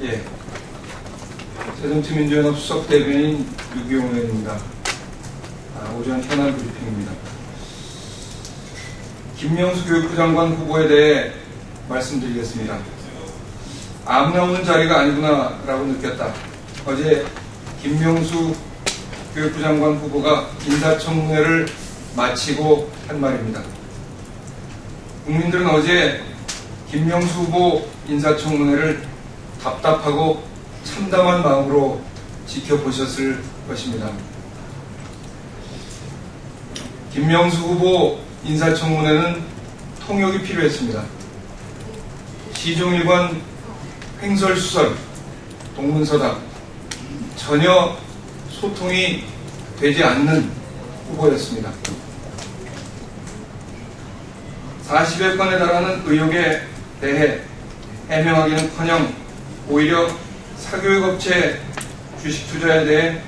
예. 새정치민주연합 수석대변인 유기용 의원입니다. 오전 현안 브리핑입니다. 김명수 교육부 장관 후보에 대해 말씀드리겠습니다. 암 나오는 자리가 아니구나 라고 느꼈다. 어제 김명수 교육부 장관 후보가 인사청문회를 마치고 한 말입니다. 국민들은 어제 김명수 후보 인사청문회를 답답하고 참담한 마음으로 지켜보셨을 것입니다. 김명수 후보 인사청문회는 통역이 필요했습니다. 시종일관 횡설수설, 동문서답, 전혀 소통이 되지 않는 후보였습니다. 40여 건에 달하는 의혹에 대해 해명하기는커녕 오히려 사교육업체 주식 투자에 대해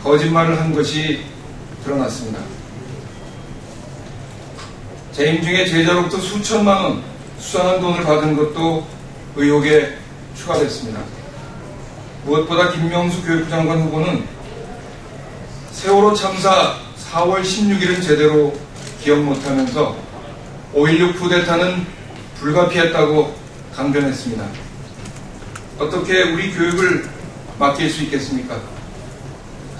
거짓말을 한 것이 드러났습니다. 재임 중에 제자로부터 수천만 원 수상한 돈을 받은 것도 의혹에 추가됐습니다. 무엇보다 김명수 교육부 장관 후보는 세월호 참사 4월 16일은 제대로 기억 못하면서 5.16 쿠데타는 불가피했다고 강변했습니다. 어떻게 우리 교육을 맡길 수 있겠습니까?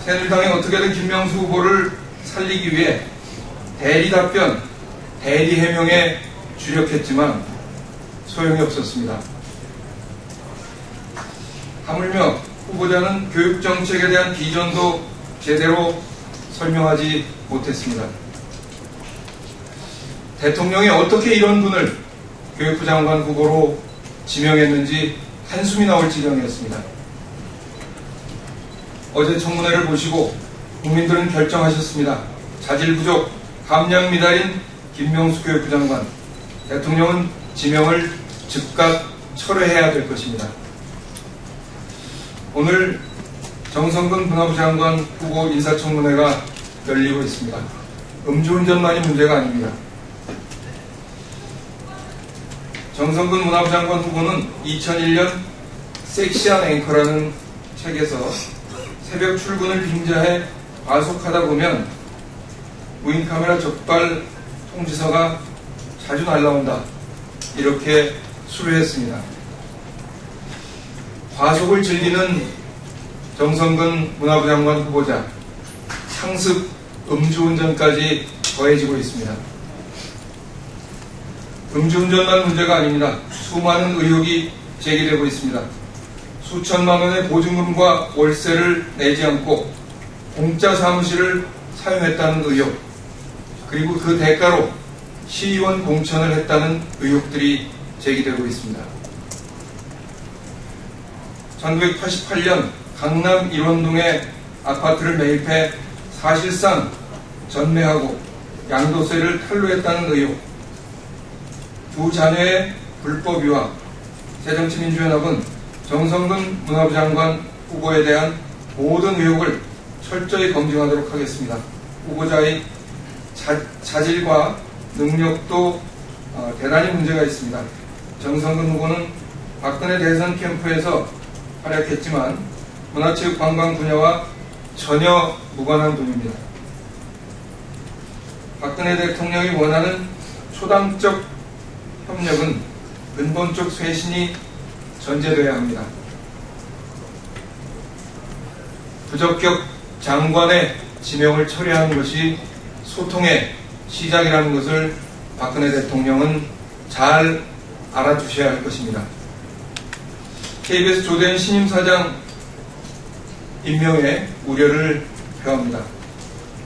새누리당이 어떻게든 김명수 후보를 살리기 위해 대리 답변, 대리 해명에 주력했지만 소용이 없었습니다. 하물며 후보자는 교육정책에 대한 비전도 제대로 설명하지 못했습니다. 대통령이 어떻게 이런 분을 교육부 장관 후보로 지명했는지 한숨이 나올 지경이었습니다. 어제 청문회를 보시고 국민들은 결정하셨습니다. 자질 부족, 감량 미달인 김명수 교육부 장관, 대통령은 지명을 즉각 철회해야 될 것입니다. 오늘 정성근 문화부 장관 후보 인사청문회가 열리고 있습니다. 음주운전만이 문제가 아닙니다. 정성근 문화부 장관 후보는 2001년 섹시한 앵커라는 책에서 새벽 출근을 빙자해 과속하다 보면 무인카메라 적발 통지서가 자주 날라온다, 이렇게 수료했습니다. 과속을 즐기는 정성근 문화부 장관 후보자, 상습 음주운전까지 더해지고 있습니다. 음주운전만 문제가 아닙니다. 수많은 의혹이 제기되고 있습니다. 수천만 원의 보증금과 월세를 내지 않고 공짜 사무실을 사용했다는 의혹, 그리고 그 대가로 시의원 공천을 했다는 의혹들이 제기되고 있습니다. 1988년 강남 일원동에 아파트를 매입해 사실상 전매하고 양도세를 탈루했다는 의혹, 두 자녀의 불법 유학, 새정치민주연합은 정성근 문화부 장관 후보에 대한 모든 의혹을 철저히 검증하도록 하겠습니다. 후보자의 자질과 능력도 대단히 문제가 있습니다. 정성근 후보는 박근혜 대선 캠프에서 활약했지만 문화체육관광 분야와 전혀 무관한 분입니다. 박근혜 대통령이 원하는 초당적 협력은 근본적 쇄신이 전제되어야 합니다. 부적격 장관의 지명을 철회하는 것이 소통의 시작이라는 것을 박근혜 대통령은 잘 알아두셔야 할 것입니다. KBS 조대현 신임사장 임명에 우려를 표합니다.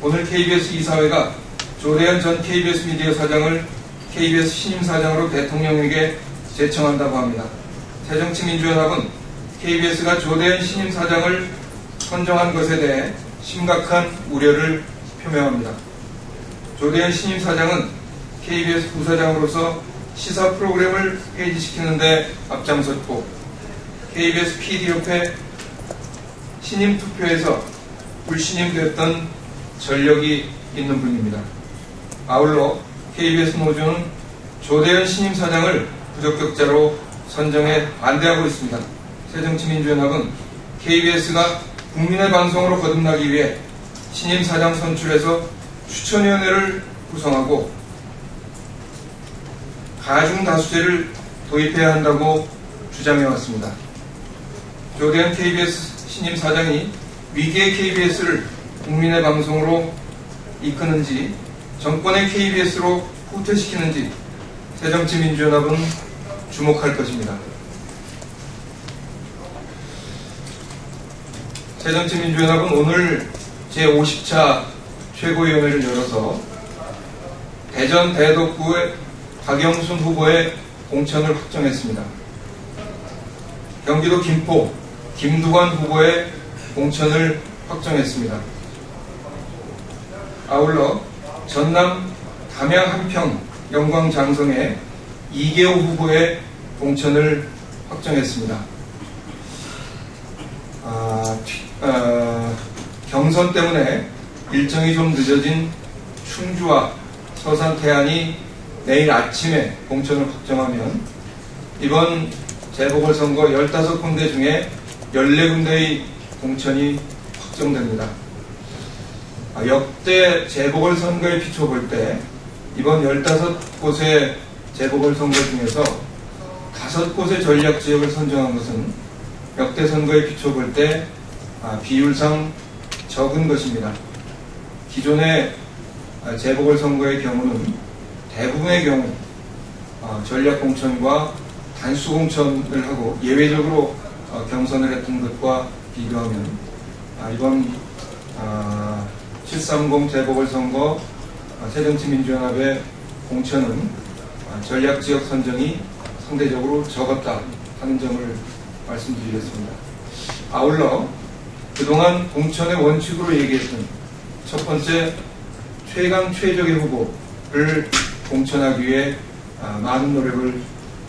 오늘 KBS 이사회가 조대현 전 KBS 미디어 사장을 KBS 신임사장으로 대통령에게 제청한다고 합니다. 새정치민주연합은 KBS가 조대현 신임사장을 선정한 것에 대해 심각한 우려를 표명합니다. 조대현 신임사장은 KBS 부사장으로서 시사 프로그램을 폐지시키는 데 앞장섰고 KBS PD협회 신임 투표에서 불신임됐던 전력이 있는 분입니다. 아울러 KBS 노조는 조대현 신임사장을 부적격자로 선정해 반대하고 있습니다. 새정치민주연합은 KBS가 국민의 방송으로 거듭나기 위해 신임 사장 선출해서 추천위원회를 구성하고 가중다수제를 도입해야 한다고 주장해왔습니다. 조대현 KBS 신임 사장이 위기의 KBS를 국민의 방송으로 이끄는지 정권의 KBS로 후퇴시키는지 새정치민주연합은 주목할 것입니다. 새정치민주연합은 오늘 제50차 최고위원회를 열어서 대전 대덕구의 박영순 후보의 공천을 확정했습니다. 경기도 김포 김두관 후보의 공천을 확정했습니다. 아울러 전남 담양 한평 영광 장성의 이계호 후보의 공천을 확정했습니다. 경선 때문에 일정이 좀 늦어진 충주와 서산 태안이 내일 아침에 공천을 확정하면 이번 재보궐선거 15군데 중에 14군데의 공천이 확정됩니다. 역대 재보궐선거에 비춰볼 때 이번 15곳의 재보궐선거 중에서 5곳의 전략지역을 선정한 것은 역대 선거에 비춰볼 때 비율상 적은 것입니다. 기존의 재보궐선거의 경우는 대부분의 경우 전략공천과 단수공천을 하고 예외적으로 경선을 했던 것과 비교하면 이번 730 재보궐선거 새정치민주연합의 공천은 전략지역 선정이 상대적으로 적었다 하는 점을 말씀드리겠습니다. 아울러 그동안 공천의 원칙으로 얘기했던 첫 번째 최강 최적의 후보를 공천하기 위해 많은 노력을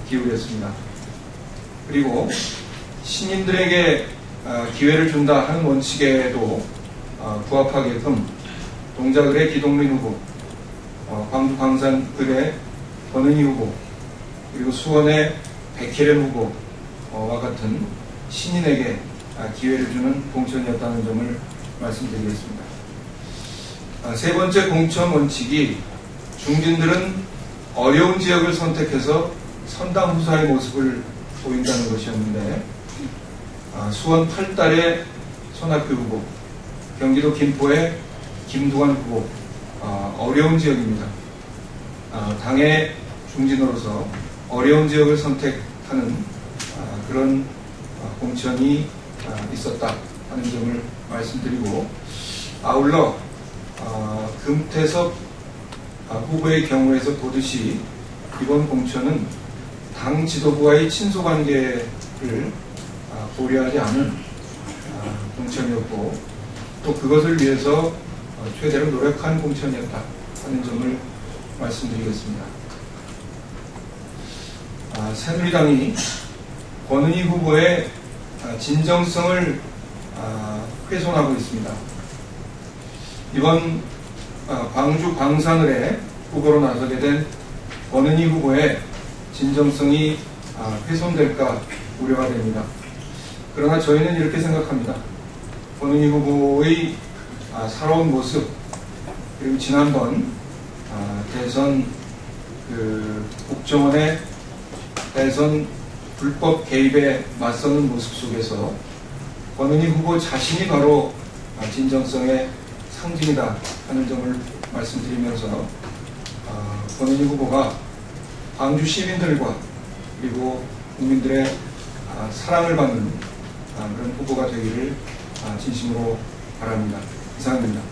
기울였습니다. 그리고 신인들에게 기회를 준다 하는 원칙에도 부합하게끔 동작을의 기동민 후보, 광주 광산을의 권은희 후보, 그리고 수원의 백혜련 후보와 같은 신인에게 기회를 주는 공천이었다는 점을 말씀드리겠습니다. 세 번째 공천 원칙이 중진들은 어려운 지역을 선택해서 선당 후사의 모습을 보인다는 것이었는데 수원 8달의 손학규 후보, 경기도 김포의 김두관 후보, 어려운 지역입니다. 당의 중진으로서 어려운 지역을 선택하는 그런 공천이 있었다 하는 점을 말씀드리고, 아울러 금태섭 후보의 경우에서 보듯이 이번 공천은 당 지도부와의 친소관계를 고려하지 않은 공천이었고 또 그것을 위해서 최대로 노력한 공천이었다 하는 점을 말씀드리겠습니다. 새누리당이 권은희 후보의 진정성을 훼손하고 있습니다. 이번 광주 광산을의 후보로 나서게 된 권은희 후보의 진정성이 훼손될까 우려가 됩니다. 그러나 저희는 이렇게 생각합니다. 권은희 후보의 살아온 모습, 그리고 지난번 대선 국정원의 대선 불법 개입에 맞서는 모습 속에서 권은희 후보 자신이 바로 진정성의 상징이다 하는 점을 말씀드리면서 권은희 후보가 광주 시민들과 그리고 국민들의 사랑을 받는 그런 후보가 되기를 진심으로 바랍니다. 이상입니다.